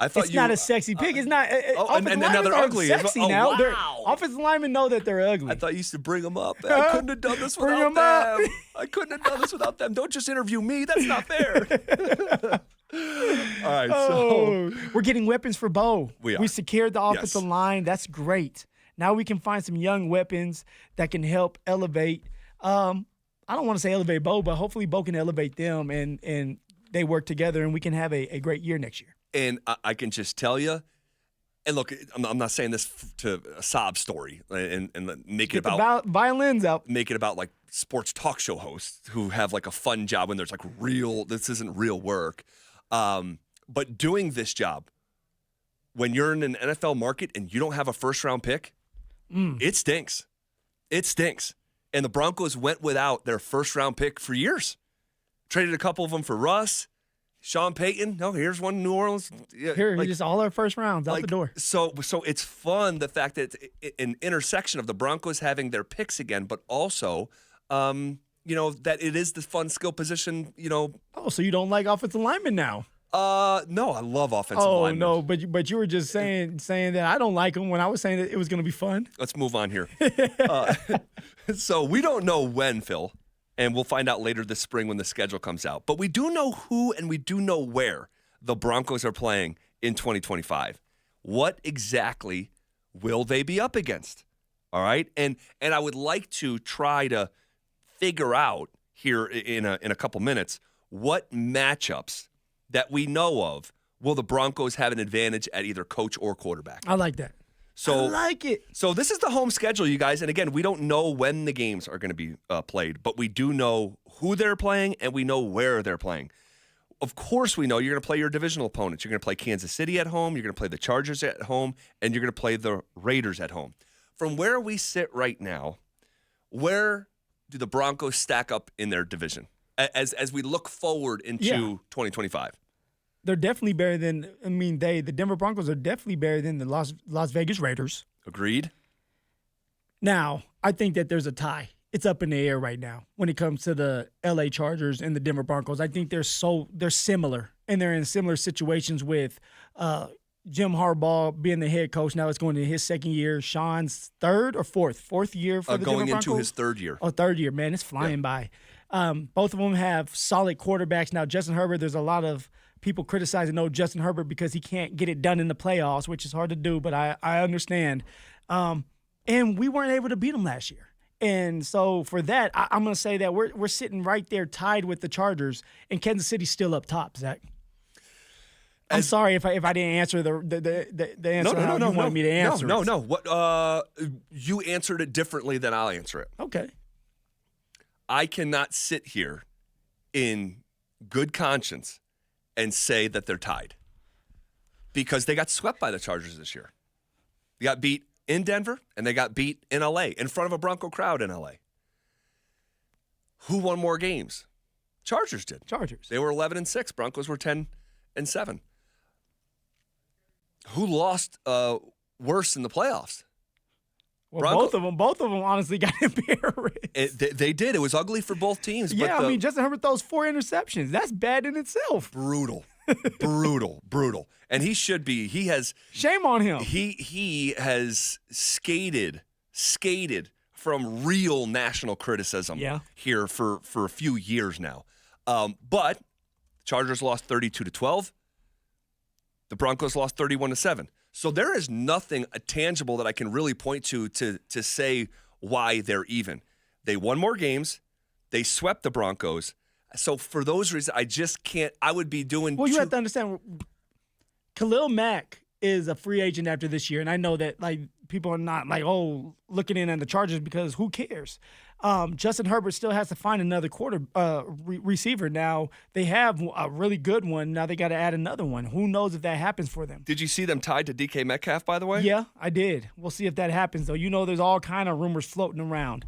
I thought It's not a sexy pick. It's not. and now they're ugly. Sexy Oh, now. wow. Offensive linemen know that they're ugly. I thought you used to bring them up. I couldn't have done this Bring without 'em up. them. I couldn't have done this without them. Don't just interview me. That's not fair. All right, so we're getting weapons for Bo. We are. We secured the offensive Yes. line. That's great. Now we can find some young weapons that can help elevate. I don't want to say elevate Bo, but hopefully Bo can elevate them and they work together and we can have a great year next year. and I can just tell you, and look, I'm not saying this to a sob story and make it Get about the violins out. make it about like sports talk show hosts who have like a fun job when there's like this isn't real work. But doing this job when you're in an NFL market and you don't have a first round pick, it stinks. It stinks. And the Broncos went without their first round pick for years. Traded a couple of them for Russ, Sean Payton. No, here's one in New Orleans. Yeah, Here, like, just all our first rounds out the door. So it's fun, the fact that it's an intersection of the Broncos having their picks again, but also, that it is the fun skill position, Oh, so you don't like offensive linemen now? No, I love offensive linemen. No, but you were just saying that I don't like them when I was saying that it was going to be fun. Let's move on here. So we don't know when, Phil, and we'll find out later this spring when the schedule comes out. But we do know who and we do know where the Broncos are playing in 2025. What exactly will they be up against? All right? And I would like to try to figure out here in a couple minutes what matchups that we know of will the Broncos have an advantage at either coach or quarterback. I like that. So, I like it. So this is the home schedule, you guys. And again, we don't know when the games are going to be played, but we do know who they're playing and we know where they're playing. Of course, we know you're going to play your divisional opponents. You're going to play Kansas City at home. You're going to play the Chargers at home, and you're going to play the Raiders at home. From where we sit right now, where do the Broncos stack up in their division as we look forward into 2025? They're definitely better than, the Denver Broncos are definitely better than the Las Vegas Raiders. Agreed. Now, I think that there's a tie. It's up in the air right now when it comes to the LA Chargers and the Denver Broncos. I think they're similar, and they're in similar situations with Jim Harbaugh being the head coach. Now it's going to his second year. Sean's fourth year for the Denver Broncos. Going into his third year. Oh, third year, man. It's flying by. Both of them have solid quarterbacks. Now, Justin Herbert, there's a lot of people criticizing Justin Herbert because he can't get it done in the playoffs, which is hard to do, but I understand. And we weren't able to beat them last year. And so for that, I'm going to say that we're sitting right there tied with the Chargers, and Kansas City's still up top, Zach. I'm sorry if I didn't answer the answer how you wanted me to answer it. No. What you answered it differently than I'll answer it. Okay. I cannot sit here in good conscience and say that they're tied because they got swept by the Chargers this year. They got beat in Denver and they got beat in LA in front of a Bronco crowd in LA. Who won more games? Chargers did. Chargers. They were 11-6. Broncos were 10-7. Who lost worse in the playoffs? Well, both of them honestly got embarrassed. They did. It was ugly for both teams. Yeah, Justin Herbert throws 4 interceptions. That's bad in itself. Brutal. And he should be. He has. Shame on him. He has skated from real national criticism here for a few years now. But Chargers lost 32-12. The Broncos lost 31-7. So there is nothing tangible that I can really point to say why they're even. They won more games. They swept the Broncos. So for those reasons, I just can't. I would be doing. Well, you have to understand, Khalil Mack is a free agent after this year, and I know that people are not looking in on the Chargers because who cares? Justin Herbert still has to find another receiver. Now they have a really good one. Now they got to add another one. Who knows if that happens for them? Did you see them tied to DK Metcalf, by the way? Yeah, I did. We'll see if that happens, though. There's all kind of rumors floating around.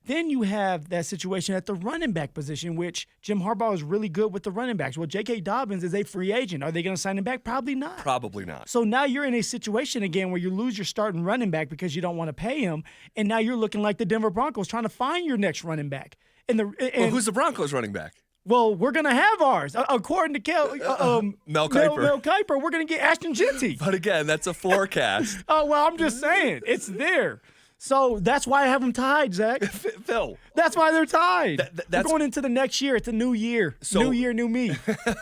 Then you have that situation at the running back position, which Jim Harbaugh is really good with the running backs. Well, J.K. Dobbins is a free agent. Are they going to sign him back? Probably not. Probably not. So now you're in a situation again where you lose your starting running back because you don't want to pay him, and now you're looking like the Denver Broncos trying to find your next running back. Well, who's the Broncos running back? Well, we're going to have ours. According to Mel Kiper. Mel Kiper, we're going to get Ashton Genty. But again, that's a forecast. Oh, well, I'm just saying. It's there. So that's why I have them tied, Zach. Phil. That's why they're tied. That's we're going into the next year. It's a new year. New year, new me.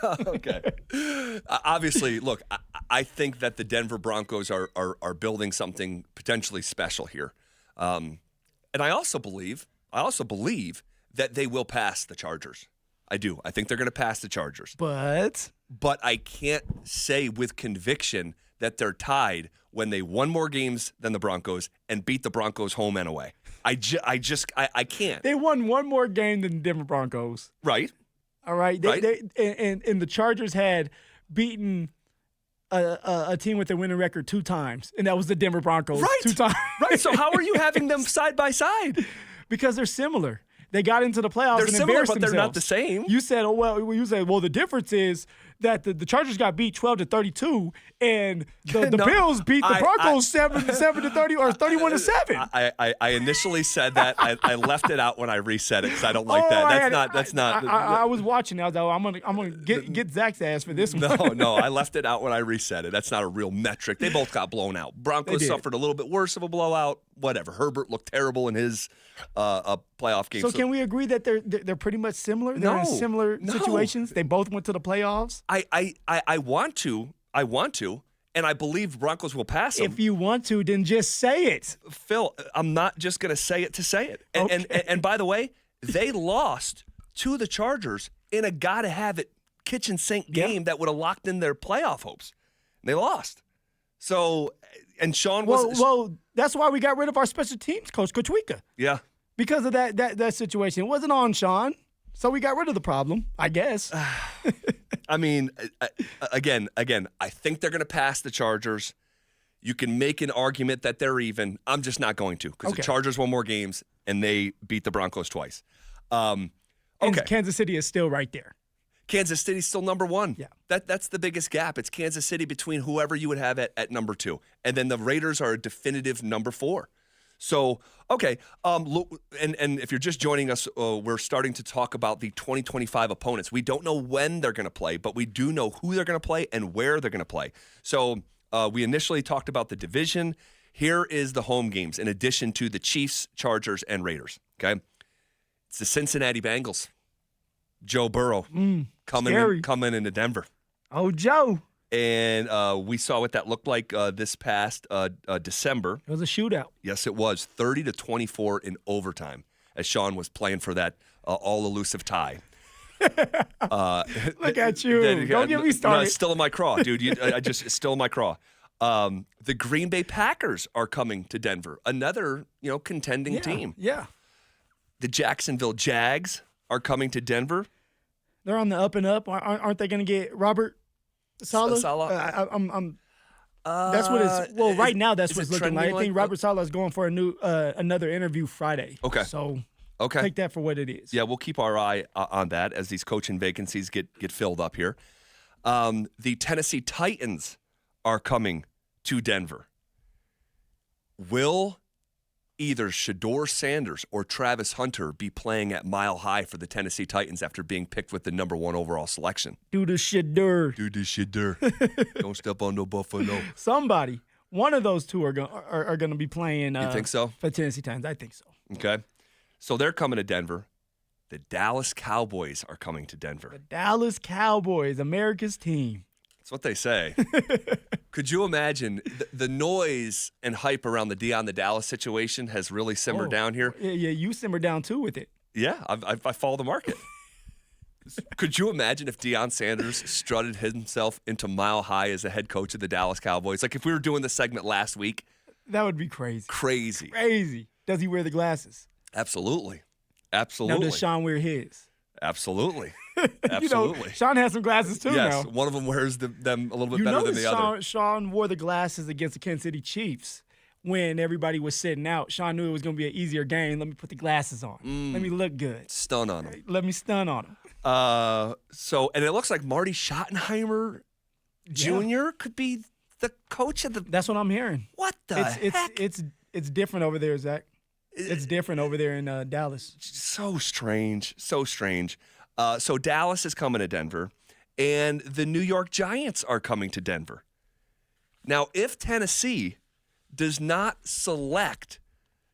Okay. Obviously, look, I think that the Denver Broncos are building something potentially special here. And I also believe that they will pass the Chargers. I do. I think they're going to pass the Chargers. But I can't say with conviction that they're tied when they won more games than the Broncos and beat the Broncos home and away. I can't. They won one more game than the Denver Broncos. Right. All right. And the Chargers had beaten a team with a winning record 2 times, and that was the Denver Broncos. Right. 2 times. Right. So how are you having them side by side? Because they're similar. They got into the playoffs and similar, embarrassed but themselves. they're not the same. You said, the difference is that the Chargers got beat 12-32, and the Bills beat the Broncos 7-30 or 31-7. I initially said that. I left it out when I reset it because I don't like that. That's not. I was watching. I was like, I'm gonna get Zach's ass for this one. No. I left it out when I reset it. That's not a real metric. They both got blown out. Broncos suffered a little bit worse of a blowout. Whatever. Herbert looked terrible in his playoff game. So can we agree that they're pretty much similar? They're in similar situations. They both went to the playoffs. I want to, and I believe Broncos will pass them. If you want to, then just say it. Phil, I'm not just going to say it to say it. And by the way, they lost to the Chargers in a gotta-have-it kitchen sink game that would have locked in their playoff hopes. They lost. So, and Sean was... Well, that's why we got rid of our special teams coach, Coach Wika. Yeah. Because of that situation. It wasn't on Sean, so we got rid of the problem, I guess. I mean, again, I think they're going to pass the Chargers. You can make an argument that they're even. I'm just not going to because the Chargers won more games and they beat the Broncos twice. And Kansas City is still right there. Kansas City's still number 1. Yeah. That's the biggest gap. It's Kansas City between whoever you would have at number 2. And then the Raiders are a definitive number 4. So, okay, and if you're just joining us, we're starting to talk about the 2025 opponents. We don't know when they're going to play, but we do know who they're going to play and where they're going to play. So we initially talked about the division. Here is the home games in addition to the Chiefs, Chargers, and Raiders, okay? It's the Cincinnati Bengals. Joe Burrow coming into Denver. Oh, Joe. And we saw what that looked like this past December. It was a shootout. Yes, it was 30-24 in overtime as Sean was playing for that all-elusive tie. Look at you. Don't get me started. No, it's still in my craw, dude. It's still in my craw. The Green Bay Packers are coming to Denver. Another, contending team. Yeah. The Jacksonville Jags are coming to Denver. They're on the up and up. Aren't they going to get Robert Saleh? That's what it's. Well, right now that's what's looking like. I think Robert Saleh is going for another interview Friday. Okay. So take that for what it is. Yeah, we'll keep our eye on that as these coaching vacancies get filled up here. The Tennessee Titans are coming to Denver. Will either Shedeur Sanders or Travis Hunter be playing at Mile High for the Tennessee Titans after being picked with the number 1 overall selection? Do the Shedeur. Don't step on no buffalo. Somebody, one of those two are going to be playing. You think so? For Tennessee Titans, I think so. Okay, so they're coming to Denver. The Dallas Cowboys are coming to Denver. The Dallas Cowboys, America's team. That's what they say. Could you imagine the noise and hype around the Deion the Dallas situation has really simmered down here? Yeah, you simmered down too with it. Yeah, I follow the market. Could you imagine if Deion Sanders strutted himself into Mile High as the head coach of the Dallas Cowboys? Like if we were doing the segment last week. That would be crazy. Crazy. Does he wear the glasses? Absolutely. Now does Sean wear his? Absolutely. Absolutely. Sean has some glasses too now. Yes, one of them wears them a little bit better than the other. Sean wore the glasses against the Kansas City Chiefs when everybody was sitting out. Sean knew it was going to be an easier game. Let me put the glasses on. Let me look good. Stun on him. Let me stun on him. And it looks like Marty Schottenheimer Jr. could be the coach of the. That's what I'm hearing. What the heck? It's different over there, Zach. It's different over there in Dallas. So strange. So Dallas is coming to Denver, and the New York Giants are coming to Denver. Now, if Tennessee does not select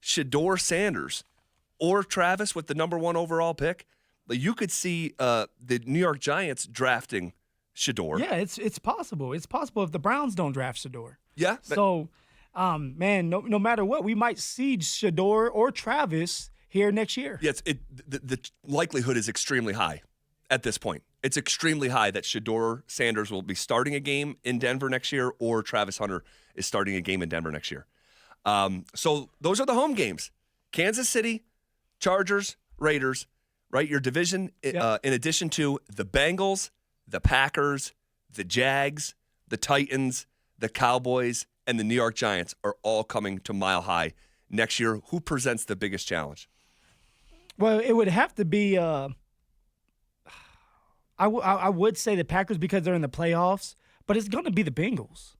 Shedeur Sanders or Travis with the number 1 overall pick, you could see the New York Giants drafting Shedeur. Yeah, it's possible. It's possible if the Browns don't draft Shedeur. Yeah. So, man, no matter what, we might see Shedeur or Travis here next year. Yes, the likelihood is extremely high at this point. It's extremely high that Shedeur Sanders will be starting a game in Denver next year, or Travis Hunter is starting a game in Denver next year. So those are the home games. Kansas City, Chargers, Raiders, right? Your division, Yep. In addition to the Bengals, the Packers, the Jags, the Titans, the Cowboys, and the New York Giants are all coming to Mile High next year. Who presents the biggest challenge? Well, it would have to be I would say the Packers because they're in the playoffs, but it's going to be the Bengals.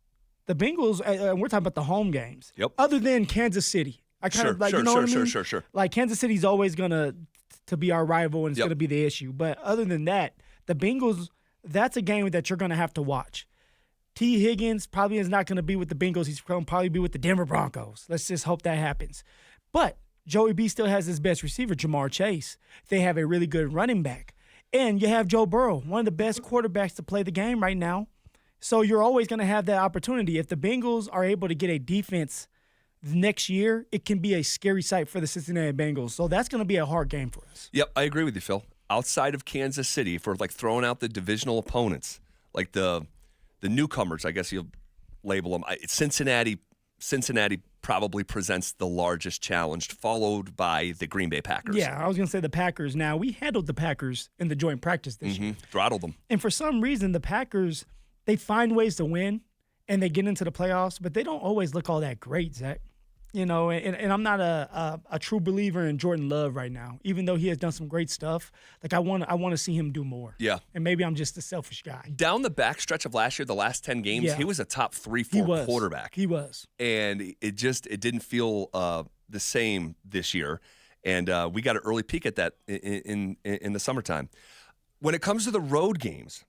The Bengals, and we're talking about the home games. Yep. Other than Kansas City. I kind of like, you know what I mean? Sure. Like Kansas City's always going to be our rival and it's Yep. going to be the issue. But other than that, the Bengals, that's a game that you're going to have to watch. T. Higgins probably is not going to be with the Bengals. He's going to probably be with the Denver Broncos. Let's just hope that happens. But Joey B still has his best receiver, Jamar Chase. They have a really good running back. And you have Joe Burrow, one of the best quarterbacks to play the game right now. So you're always going to have that opportunity. If the Bengals are able to get a defense next year, it can be a scary sight for the Cincinnati Bengals. So that's going to be a hard game for us. Yep, I agree with you, Phil. Outside of Kansas City, for like throwing out the divisional opponents, like the newcomers, I guess you'll label them. Cincinnati probably presents the largest challenge, followed by the Green Bay Packers. Yeah, I was going to say the Packers. Now, we handled the Packers in the joint practice this year. Throttled them. And for some reason, the Packers, they find ways to win and they get into the playoffs, but they don't always look all that great, Zach. You know, and I'm not a true believer in Jordan Love right now, even though he has done some great stuff. Like I want to see him do more. Yeah. And maybe I'm just a selfish guy. Down the backstretch of last year, the last 10 games, Yeah. he was a top 3-4 quarterback. He was. And it didn't feel the same this year. And we got an early peek at that in the summertime. When it comes to the road games,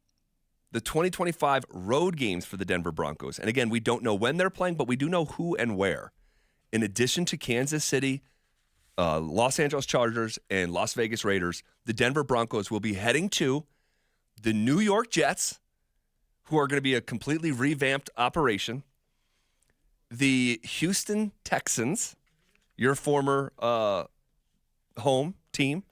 the 2025 road games for the Denver Broncos, and again, we don't know when they're playing, but we do know who and where. In addition to Kansas City, Los Angeles Chargers, and Las Vegas Raiders, the Denver Broncos will be heading to the New York Jets, who are going to be a completely revamped operation, the Houston Texans, your former home team,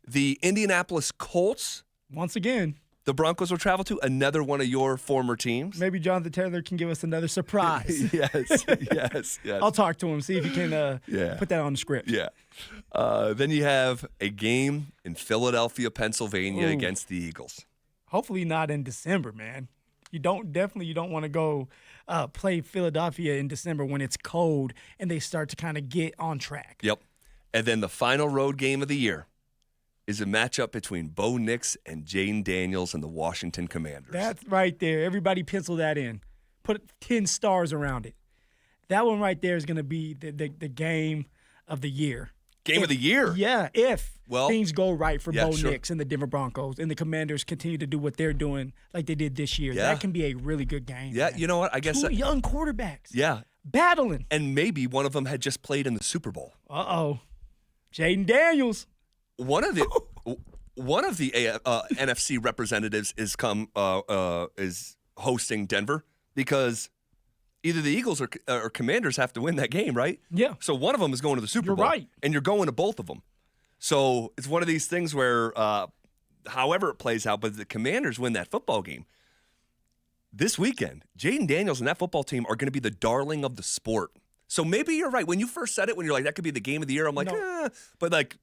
the Indianapolis Colts. Once again, The Broncos will travel to another one of your former teams. maybe Jonathan Taylor can give us another surprise. yes. I'll talk to him, see if he can Yeah. put that on the script. Yeah. Then you have a game in Philadelphia, Pennsylvania against the Eagles. Hopefully not in December, man. You don't want to go play Philadelphia in December when it's cold and they start to kind of get on track. Yep. And then the final road game of the year is a matchup between Bo Nix and Jaden Daniels and the Washington Commanders. That's right there. Everybody pencil that in. Put 10 stars around it. That one right there is going to be the game of the year. Game of the year? Yeah, if things go right for Bo sure. Nix and the Denver Broncos and the Commanders continue to do what they're doing like they did this year. Yeah. That can be a really good game. Yeah, man. you know what? I guess Two young quarterbacks. Yeah. Battling. And maybe one of them had just played in the Super Bowl. Uh-oh. Jaden Daniels. One of the NFC representatives is hosting Denver because either the Eagles or Commanders have to win that game, right? Yeah. So one of them is going to the Super You're Bowl. right. And you're going to both of them. So it's one of these things where however it plays out, but the Commanders win that football game. This weekend, Jaden Daniels and that football team are going to be the darling of the sport. So maybe you're right. When you first said it, when you're like, that could be the game of the year, I'm like, but like,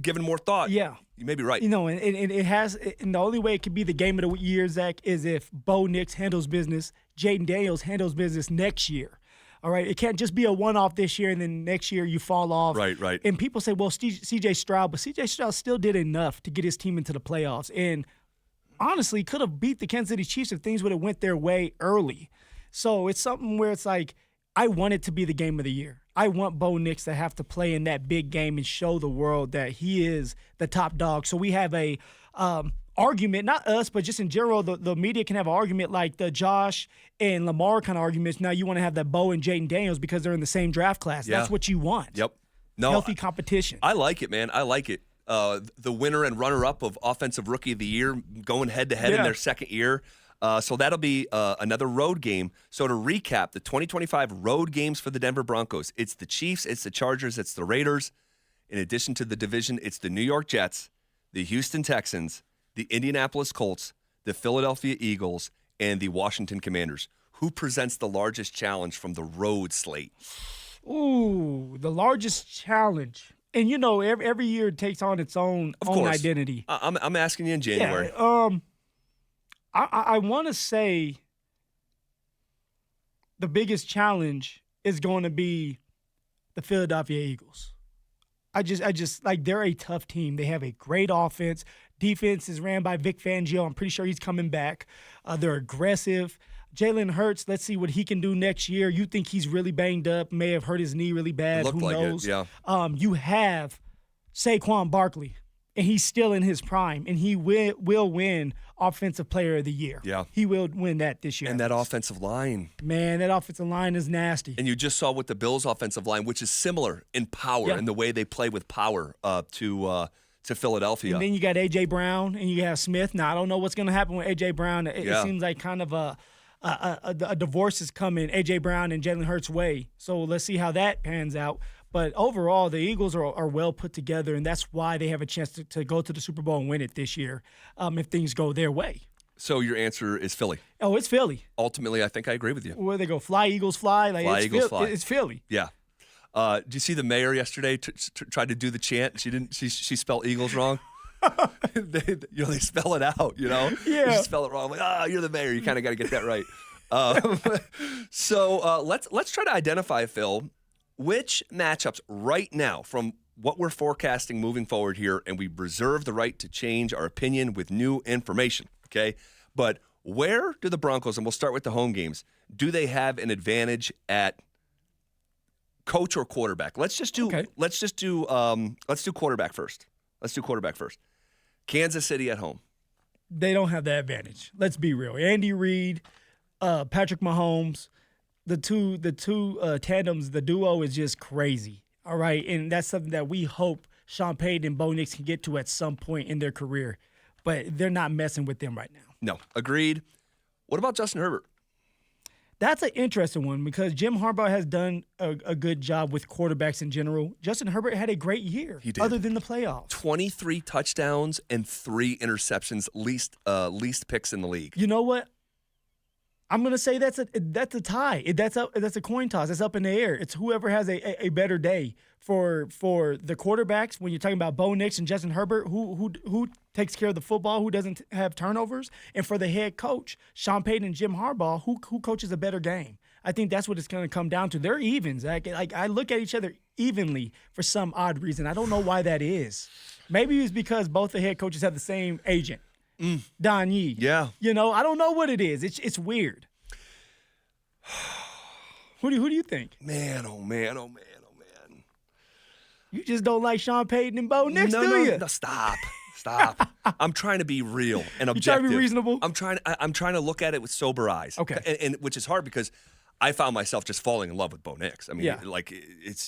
given more thought, Yeah. you may be right. You know, and it has, and the only way it could be the game of the year, Zach, is if Bo Nix handles business, Jaden Daniels handles business next year. All right, it can't just be a one-off this year and then next year you fall off. Right. And people say, well, C.J. Stroud, but C.J. Stroud still did enough to get his team into the playoffs, and honestly could have beat the Kansas City Chiefs if things would have went their way early. So it's something where it's like, I want it to be the game of the year. I want Bo Nix to have to play in that big game and show the world that he is the top dog. So we have a argument, not us, but just in general, the media can have an argument like the Josh and Lamar kind of arguments. Now you want to have that Bo and Jaden Daniels because they're in the same draft class. Yeah. That's what you want. Yep. No, healthy competition. I like it, man. I like it. The winner and runner-up of Offensive Rookie of the Year going head-to-head in their second year. So that'll be another road game. So to recap, the 2025 road games for the Denver Broncos, it's the Chiefs, it's the Chargers, it's the Raiders. In addition to the division, it's the New York Jets, the Houston Texans, the Indianapolis Colts, the Philadelphia Eagles, and the Washington Commanders. Who presents the largest challenge from the road slate? Ooh, the largest challenge. And, you know, every year it takes on its own identity. I'm asking you in January. Yeah, I want to say the biggest challenge is going to be the Philadelphia Eagles. I just like, they're a tough team. They have a great offense. Defense is ran by Vic Fangio. I'm pretty sure he's coming back. They're aggressive. Jalen Hurts, let's see what he can do next year. You think he's really banged up, may have hurt his knee really bad. Who knows? Yeah. You have Saquon Barkley, and he's still in his prime, and he will win Offensive Player of the Year. Yeah. He will win that this year. And that offensive line. Man, that offensive line is nasty. And you just saw with the Bills' offensive line, which is similar in power and the way they play with power to Philadelphia. And then you got A.J. Brown and you have Smith. Now, I don't know what's going to happen with A.J. Brown. It seems like kind of a divorce is coming A.J. Brown and Jalen Hurts' way. So let's see how that pans out. But overall, the Eagles are well put together, and that's why they have a chance to go to the Super Bowl and win it this year if things go their way. So your answer is Philly. Oh, it's Philly. Ultimately, I think I agree with you. Where they go, fly, Eagles, fly. Fly. It's Philly. Yeah. Did you see the mayor yesterday tried to do the chant? She didn't. She spelled Eagles wrong. they spell it out. Yeah. You spell it wrong. I'm like, you're the mayor. You kind of got to get that right. So let's try to identify, Phil, which matchups right now from what we're forecasting moving forward here, and we reserve the right to change our opinion with new information. Okay, but where do the Broncos, and we'll start with the home games, do they have an advantage at coach or quarterback? Let's do quarterback first. Let's do quarterback first. Kansas City at home. They don't have that advantage. Let's be real. Andy Reid, Patrick Mahomes, the two tandems, the duo is just crazy. All right, and that's something that we hope Sean Payton and Bo Nix can get to at some point in their career, but they're not messing with them right now. No, agreed. What about Justin Herbert? That's an interesting one because Jim Harbaugh has done a good job with quarterbacks in general. Justin Herbert had a great year, He did. Other than the playoffs. 23 touchdowns and 3 interceptions, least picks in the league. You know what? I'm gonna say that's a tie. That's a coin toss. That's up in the air. It's whoever has a better day for the quarterbacks. When you're talking about Bo Nix and Justin Herbert, who takes care of the football, who doesn't have turnovers, and for the head coach, Sean Payton and Jim Harbaugh, who coaches a better game. I think that's what it's going to come down to. They're evens. Like I look at each other evenly for some odd reason. I don't know why that is. Maybe it's because both the head coaches have the same agent. Don Yee. Yeah. You know, I don't know what it is. It's weird. Who do you think? Man, oh man. You just don't like Sean Payton and Bo Nix, do you? No, stop. I'm trying to be real and objective. You trying to be reasonable? I'm trying to look at it with sober eyes. Okay. And which is hard because I found myself just falling in love with Bo Nix. I mean,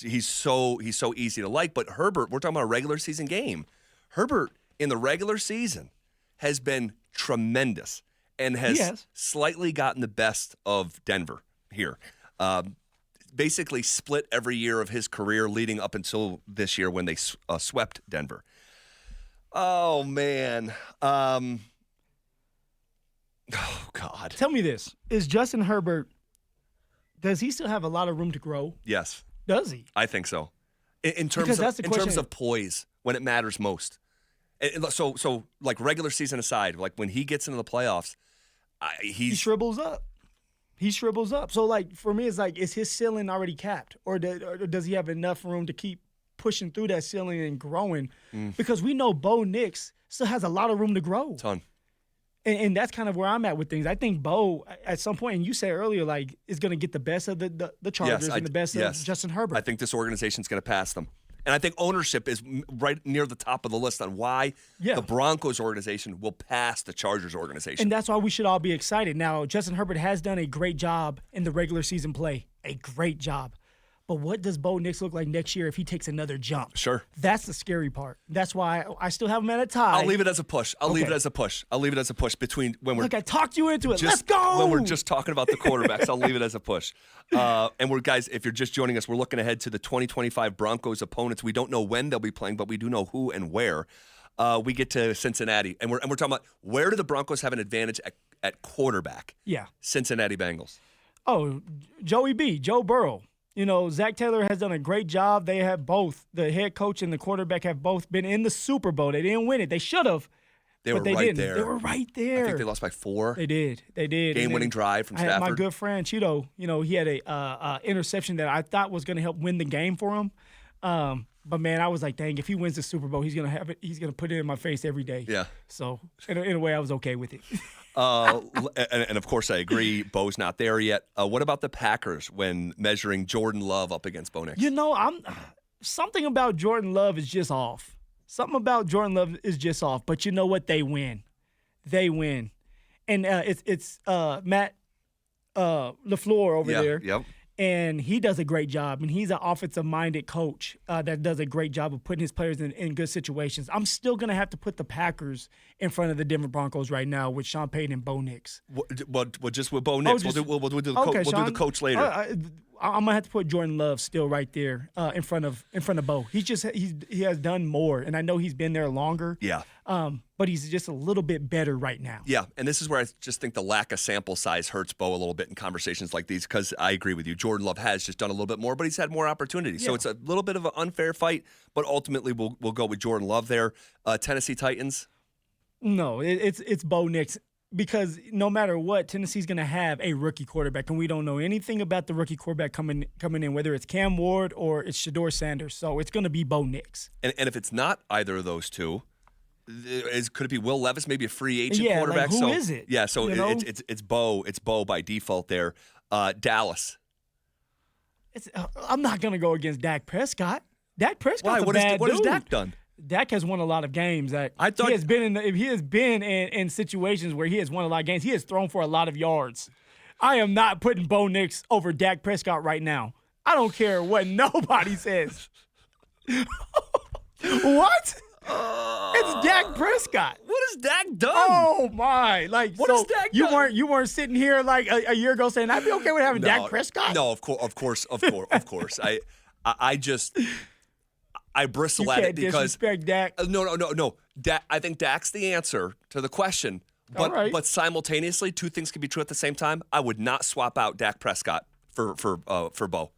he's so easy to like. But Herbert, we're talking about a regular season game. Herbert in the regular season has been tremendous and has slightly gotten the best of Denver here. Basically split every year of his career leading up until this year when they swept Denver. Oh, man. Oh, God. Tell me this. Is Justin Herbert, does he still have a lot of room to grow? Yes. Does he? I think so. In terms of poise, when it matters most. So like regular season aside, like when he gets into the playoffs, he shrivels up. He shrivels up. So, like, for me, it's like, is his ceiling already capped? Or does he have enough room to keep pushing through that ceiling and growing? Because we know Bo Nix still has a lot of room to grow. Ton. And that's kind of where I'm at with things. I think Bo, at some point, and you said earlier, like, is going to get the best of the Chargers and the best of Justin Herbert. I think this organization's going to pass them. And I think ownership is right near the top of the list on why the Broncos organization will pass the Chargers organization. And that's why we should all be excited. Now, Justin Herbert has done a great job in the regular season play. A great job. But what does Bo Nix look like next year if he takes another jump? Sure. That's the scary part. That's why I still have him at a tie. I'll leave it as a push. I'll leave it as a push between when we're. Look, I talked you into it. Let's go. When we're just talking about the quarterbacks, I'll leave it as a push. And we're guys, if you're just joining us, we're looking ahead to the 2025 Broncos opponents. We don't know when they'll be playing, but we do know who and where. We get to Cincinnati, and we're talking about where do the Broncos have an advantage at quarterback? Yeah. Cincinnati Bengals. Oh, Joe Burrow. You know, Zach Taylor has done a great job. They have both, the head coach and the quarterback have both been in the Super Bowl. They didn't win it. They should have. They were right there. They were right there. I think they lost by 4. They did. Game-winning drive from Stafford. I had my good friend Cheeto. You know, he had a interception that I thought was going to help win the game for him. But man, I was like, dang, if he wins the Super Bowl, he's gonna have it. He's gonna put it in my face every day. Yeah. So in a way, I was okay with it. And of course, I agree. Bo's not there yet. What about the Packers when measuring Jordan Love up against Bo Nix? You know, something about Jordan Love is just off. Something about Jordan Love is just off. But you know what? They win. They win. And it's Matt LaFleur over there. Yep. And he does a great job. And he's an offensive-minded coach that does a great job of putting his players in good situations. I'm still going to have to put the Packers in front of the Denver Broncos right now with Sean Payton and Bo Nix. Well, just with Bo Nix. We'll do the coach later. I'm going to have to put Jordan Love still right there in front of Bo. He has done more, and I know he's been there longer. Yeah. But he's just a little bit better right now. Yeah, and this is where I just think the lack of sample size hurts Bo a little bit in conversations like these because I agree with you. Jordan Love has just done a little bit more, but he's had more opportunities. Yeah. So it's a little bit of an unfair fight, but ultimately we'll go with Jordan Love there. Tennessee Titans? No, it's Bo Nix because no matter what, Tennessee's going to have a rookie quarterback, and we don't know anything about the rookie quarterback coming in, whether it's Cam Ward or it's Shedeur Sanders. So it's going to be Bo Nix. And if it's not either of those two, could it be Will Levis, maybe a free agent quarterback? Like who is it? Yeah, so it's Bo. It's Bo by default there. Dallas. I'm not going to go against Dak Prescott. Dak Prescott's what has Dak done? Dak has won a lot of games. He has been in situations where he has won a lot of games. He has thrown for a lot of yards. I am not putting Bo Nix over Dak Prescott right now. I don't care what nobody says. What? It's Dak Prescott. What has Dak done? Oh my! What has Dak done? You weren't sitting here like a year ago saying I'd be okay with having Dak Prescott. No, of course. I bristle at it because disrespect Dak. No. I think Dak's the answer to the question. But simultaneously, two things can be true at the same time. I would not swap out Dak Prescott for Bo.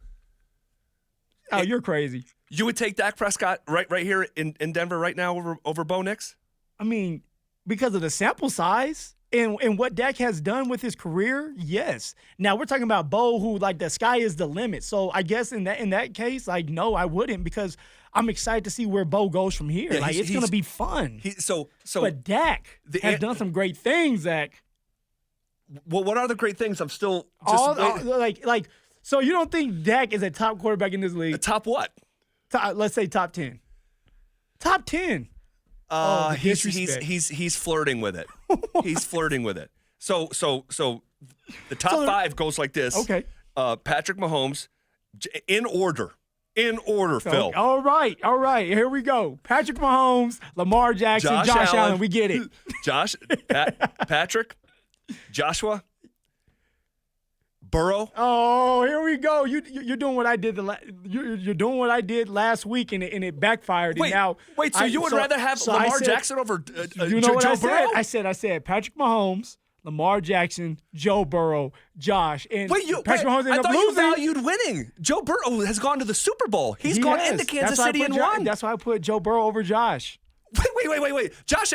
Oh, you're crazy. You would take Dak Prescott right here in Denver right now over Bo Nix? I mean, because of the sample size and what Dak has done with his career, yes. Now we're talking about Bo, who like the sky is the limit. So I guess in that case, like no, I wouldn't because I'm excited to see where Bo goes from here. Yeah, it's going to be fun. But Dak has done some great things, Zach. Well, what are the great things? I'm still just So you don't think Dak is a top quarterback in this league? A top what? Let's say top 10. Top 10. He's flirting with it. He's flirting with it. So the top 5 goes like this. Okay. Patrick Mahomes, in order, Phil. All right. Here we go. Patrick Mahomes, Lamar Jackson, Josh Allen. We get it. Patrick, Joshua, Burrow. Oh, here we go. You're doing what I did. You're doing what I did last week, and it backfired. Wait, so you would rather have Lamar Jackson over Joe Burrow? I said Patrick Mahomes, Lamar Jackson, Joe Burrow, Josh, and Patrick Mahomes ended up losing. You valued winning. Joe Burrow has gone to the Super Bowl. He's gone into Kansas City and won. That's why I put Joe Burrow over Josh. Wait. Josh,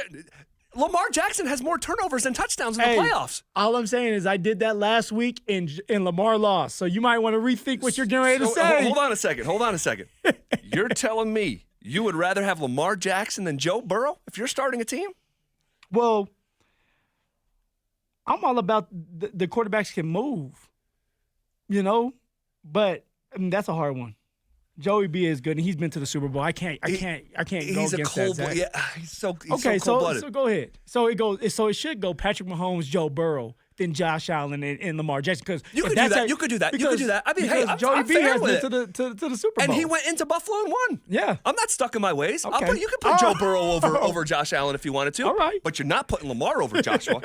Lamar Jackson has more turnovers than touchdowns in the playoffs. All I'm saying is I did that last week and Lamar lost. So you might want to rethink what you're getting ready to say. Hold on a second. You're telling me you would rather have Lamar Jackson than Joe Burrow if you're starting a team? Well, I'm all about the quarterbacks can move, but I mean, that's a hard one. Joey B is good, and he's been to the Super Bowl. I can't go He's against a cold that. blooded. Yeah, he's so Okay, cold-blooded. so go ahead. So it should go Patrick Mahomes, Joe Burrow, then Josh Allen and Lamar Jackson. Because You could do that. You could do that. I mean, hey, Joey I'm B fair has with been it. to the Super Bowl, And he went into Buffalo and won. Yeah. I'm not stuck in my ways. Okay. You can put Joe Burrow over Josh Allen if you wanted to. All right. But you're not putting Lamar over Joshua.